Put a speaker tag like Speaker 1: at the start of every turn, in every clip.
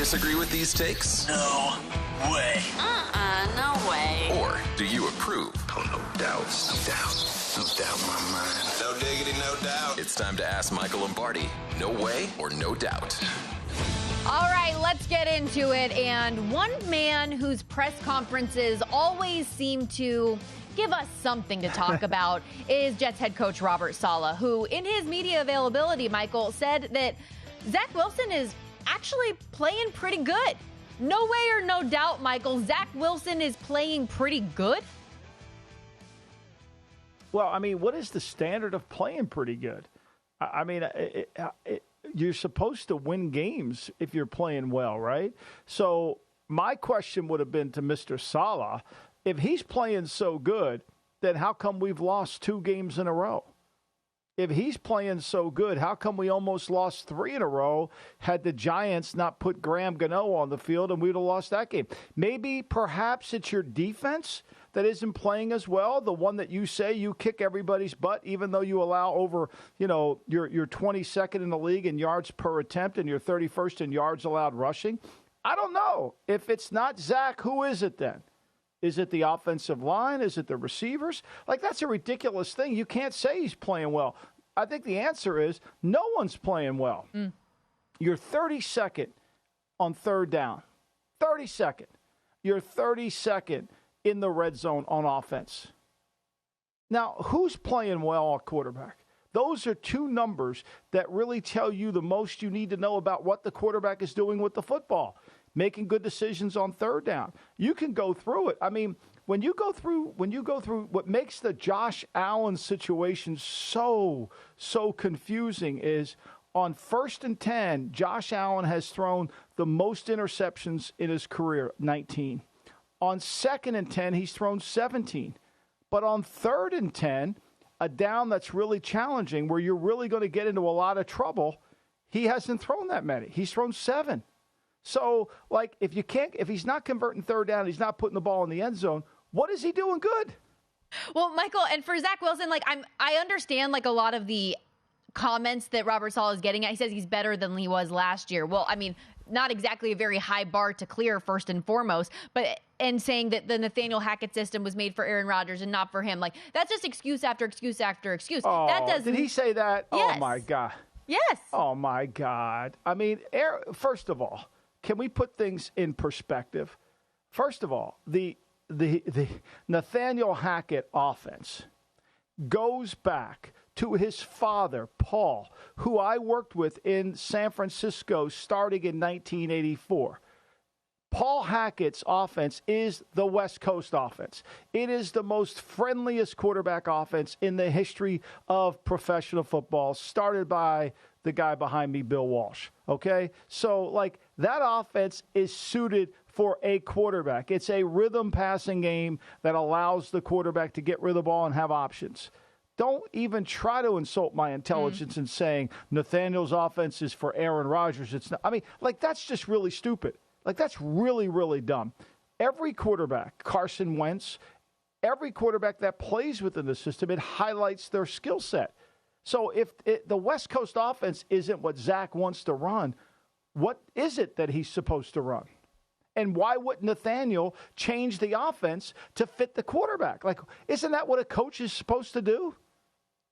Speaker 1: disagree with these takes?
Speaker 2: No way.
Speaker 3: No way.
Speaker 1: Or do you approve?
Speaker 2: Oh, no doubt. No doubt. No doubt in my mind.
Speaker 1: No diggity, no doubt. It's time to ask Michael Lombardi. No way or no doubt?
Speaker 4: All right, let's get into it. And one man whose press conferences always seem to give us something to talk about is Jets head coach Robert Saleh, who in his media availability, Michael, said that Zach Wilson is actually playing pretty good. No way or no doubt, Michael, Zach Wilson is playing pretty good?
Speaker 5: Well, I mean, what is the standard of playing pretty good? I mean, you're supposed to win games if you're playing well, right? So my question would have been to Mr. Saleh, if he's playing so good, then how come we've lost 2 games in a row? If he's playing so good, how come we almost lost 3 in a row had the Giants not put Graham Gano on the field and we'd have lost that game? Maybe, perhaps it's your defense that isn't playing as well, the one that you say you kick everybody's butt, even though you allow over, you're 22nd in the league in yards per attempt and you're 31st in yards allowed rushing. I don't know. If it's not Zach, who is it then? Is it the offensive line? Is it the receivers? Like, that's a ridiculous thing. You can't say he's playing well. I think the answer is no one's playing well. You're 32nd on third down. 32nd. You're 32nd in the red zone on offense. Now, who's playing well at quarterback? Those are 2 numbers that really tell you the most you need to know about what the quarterback is doing with the football. Making good decisions on third down. You can go through it. I mean, when you go through what makes the Josh Allen situation so confusing is on 1st and 10, Josh Allen has thrown the most interceptions in his career, 19. On 2nd and 10, he's thrown 17. But on 3rd and 10, a down that's really challenging where you're really going to get into a lot of trouble, he hasn't thrown that many. He's thrown 7. So, like, if he's not converting third down, he's not putting the ball in the end zone, what is he doing good?
Speaker 4: Well, Michael, and for Zach Wilson, I understand, a lot of the comments that Robert Saleh is getting at. He says he's better than he was last year. Well, I mean, not exactly a very high bar to clear, first and foremost, and saying that the Nathaniel Hackett system was made for Aaron Rodgers and not for him. That's just excuse after excuse after excuse.
Speaker 5: Oh, did he say that?
Speaker 4: Yes.
Speaker 5: Oh, my God.
Speaker 4: Yes.
Speaker 5: Oh, my God. I mean, first of all, can we put things in perspective? First of all, the Nathaniel Hackett offense goes back to his father, Paul, who I worked with in San Francisco starting in 1984. Paul Hackett's offense is the West Coast offense. It is the most friendliest quarterback offense in the history of professional football, started by the guy behind me, Bill Walsh. Okay? So, that offense is suited for a quarterback. It's a rhythm passing game that allows the quarterback to get rid of the ball and have options. Don't even try to insult my intelligence in saying Nathaniel's offense is for Aaron Rodgers. It's not. I mean, that's just really stupid. That's really, really dumb. Every quarterback, Carson Wentz, every quarterback that plays within the system, it highlights their skill set. So if the West Coast offense isn't what Zach wants to run, what is it that he's supposed to run? And why wouldn't Nathaniel change the offense to fit the quarterback? Isn't that what a coach is supposed to do?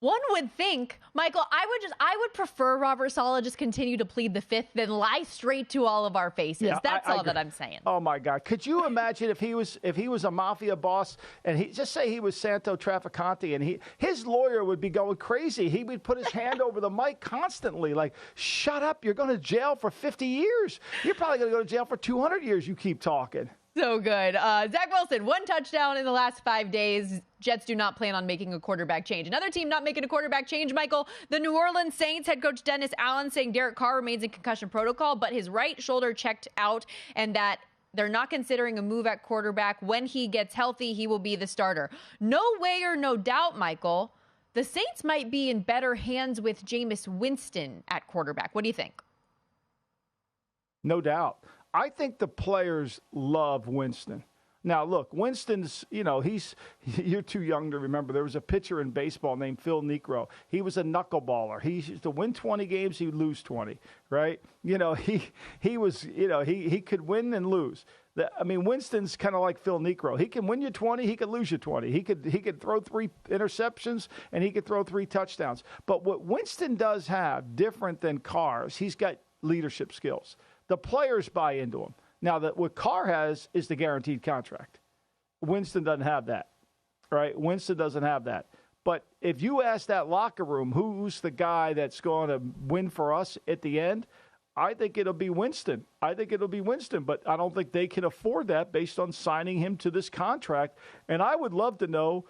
Speaker 4: One would think, Michael, I would prefer Robert Saleh just continue to plead the fifth than lie straight to all of our faces.
Speaker 5: Yeah,
Speaker 4: That's all that I'm saying.
Speaker 5: Oh my God. Could you imagine if he was a mafia boss and he was Santo Trafficante and his lawyer would be going crazy. He would put his hand over the mic constantly shut up, you're going to jail for 50 years. You're probably going to go to jail for 200 years, you keep talking.
Speaker 4: So good. Zach Wilson, 1 touchdown in the last 5 days. Jets do not plan on making a quarterback change. Another team not making a quarterback change, Michael, the New Orleans Saints. Head coach Dennis Allen saying Derek Carr remains in concussion protocol, but his right shoulder checked out and that they're not considering a move at quarterback. When he gets healthy, he will be the starter. No way or no doubt, Michael, the Saints might be in better hands with Jameis Winston at quarterback. What do you think?
Speaker 5: No doubt. I think the players love Winston. Now, look, Winston's, you're too young to remember. There was a pitcher in baseball named Phil Niekro. He was a knuckleballer. He used to win 20 games, he'd lose 20, right? He was, he could win and lose. Winston's kind of like Phil Niekro. He can win you 20, he could lose you 20. He could throw 3 interceptions, and he could throw 3 touchdowns. But what Winston does have, different than Carr's, he's got leadership skills. The players buy into him. Now, what Carr has is the guaranteed contract. Winston doesn't have that, right? Winston doesn't have that. But if you ask that locker room, who's the guy that's going to win for us at the end, I think it'll be Winston. But I don't think they can afford that based on signing him to this contract. And I would love to know,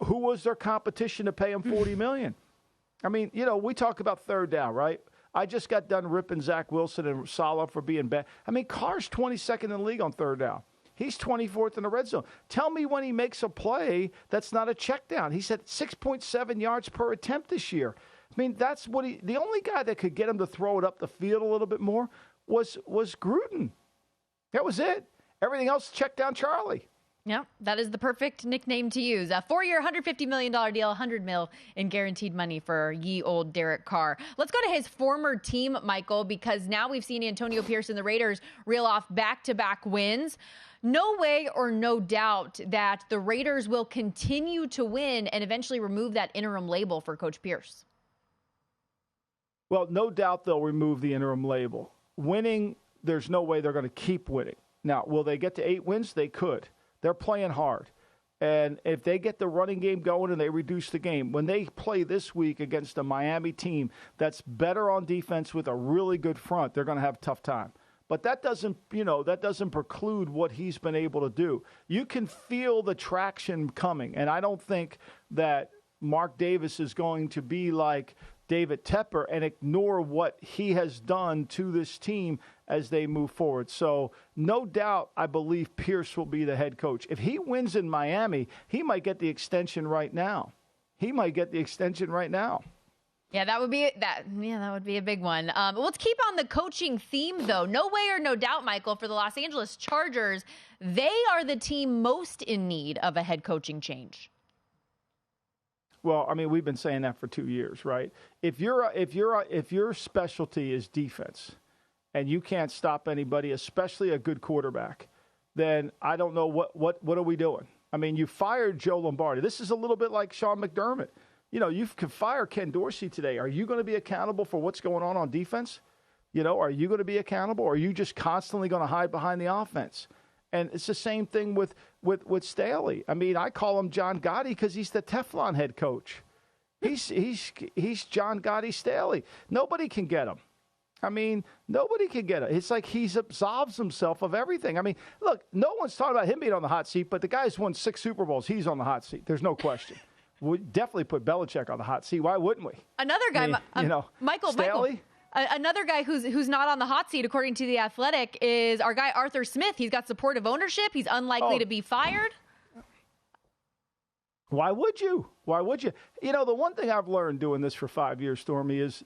Speaker 5: who was their competition to pay him $40 million? We talk about third down, right? I just got done ripping Zach Wilson and Saleh for being bad. Carr's 22nd in the league on third down. He's 24th in the red zone. Tell me when he makes a play that's not a check down. He's at 6.7 yards per attempt this year. That's what the only guy that could get him to throw it up the field a little bit more was Gruden. That was it. Everything else, check down Charlie.
Speaker 4: Yeah, that is the perfect nickname to use. A 4-year, $150 million deal, $100 million in guaranteed money for ye old Derek Carr. Let's go to his former team, Michael, because now we've seen Antonio Pierce and the Raiders reel off back-to-back wins. No way or no doubt that the Raiders will continue to win and eventually remove that interim label for Coach Pierce.
Speaker 5: Well, no doubt they'll remove the interim label. Winning, there's no way they're going to keep winning. Now, will they get to 8 wins? They could. They're playing hard. And if they get the running game going and they reduce the game, when they play this week against a Miami team that's better on defense with a really good front, they're going to have a tough time. But that doesn't preclude what he's been able to do. You can feel the traction coming. And I don't think that Mark Davis is going to be like David Tepper and ignore what he has done to this team as they move forward. So no doubt, I believe Pierce will be the head coach. If he wins in Miami, he might get the extension right now. Yeah,
Speaker 4: that would be a big one. Let's keep on the coaching theme, though. No way or no doubt, Michael, for the Los Angeles Chargers, they are the team most in need of a head coaching change.
Speaker 5: Well, we've been saying that for 2 years, right? If your specialty is defense and you can't stop anybody, especially a good quarterback, then I don't know what are we doing? You fired Joe Lombardi. This is a little bit like Sean McDermott. You could fire Ken Dorsey today. Are you going to be accountable for what's going on defense? Are you going to be accountable, or are you just constantly going to hide behind the offense? And it's the same thing with Staley. I call him John Gotti because he's the Teflon head coach. He's John Gotti Staley. Nobody can get him. Nobody can get it. It's like he's absolves himself of everything. Look, no one's talking about him being on the hot seat, but the guy's won 6 Super Bowls. He's on the hot seat. There's no question. We definitely put Belichick on the hot seat. Why wouldn't we?
Speaker 4: Another guy,
Speaker 5: Michael Staley.
Speaker 4: Another guy who's not on the hot seat, according to The Athletic, is our guy Arthur Smith. He's got supportive ownership. He's unlikely to be fired.
Speaker 5: Why would you? The one thing I've learned doing this for 5 years, Stormy, is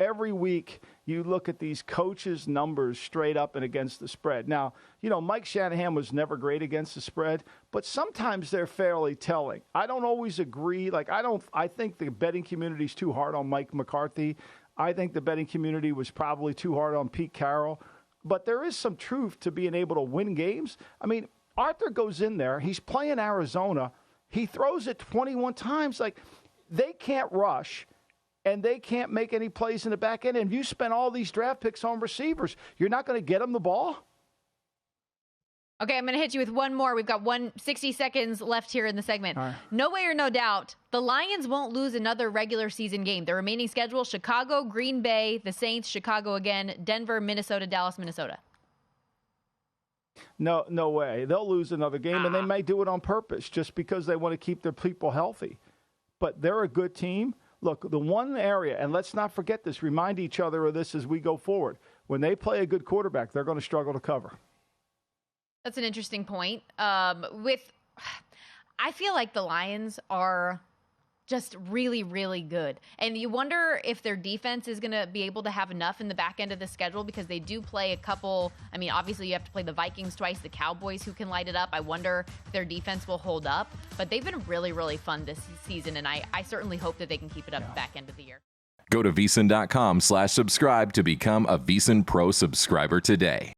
Speaker 5: every week you look at these coaches' numbers straight up and against the spread. Now, Mike Shanahan was never great against the spread, but sometimes they're fairly telling. I don't always agree. I think the betting community's too hard on Mike McCarthy. I think the betting community was probably too hard on Pete Carroll. But there is some truth to being able to win games. Arthur goes in there. He's playing Arizona. He throws it 21 times. They can't rush, and they can't make any plays in the back end. And if you spend all these draft picks on receivers, you're not going to get them the ball?
Speaker 4: Okay, I'm going to hit you with one more. We've got 60 seconds left here in the segment. Right. No way or no doubt, the Lions won't lose another regular season game. The remaining schedule, Chicago, Green Bay, the Saints, Chicago again, Denver, Minnesota, Dallas, Minnesota.
Speaker 5: No way. They'll lose another game, and they may do it on purpose just because they want to keep their people healthy. But they're a good team. Look, the one area, and let's not forget this, remind each other of this as we go forward. When they play a good quarterback, they're going to struggle to cover.
Speaker 4: That's an interesting point. I feel like the Lions are just really, really good. And you wonder if their defense is going to be able to have enough in the back end of the schedule, because they do play a couple. I mean, obviously you have to play the Vikings twice, the Cowboys, who can light it up. I wonder if their defense will hold up. But they've been really, really fun this season, and I certainly hope that they can keep it up the back end of the year.
Speaker 1: Go to VSiN.com/subscribe to become a VSiN Pro subscriber today.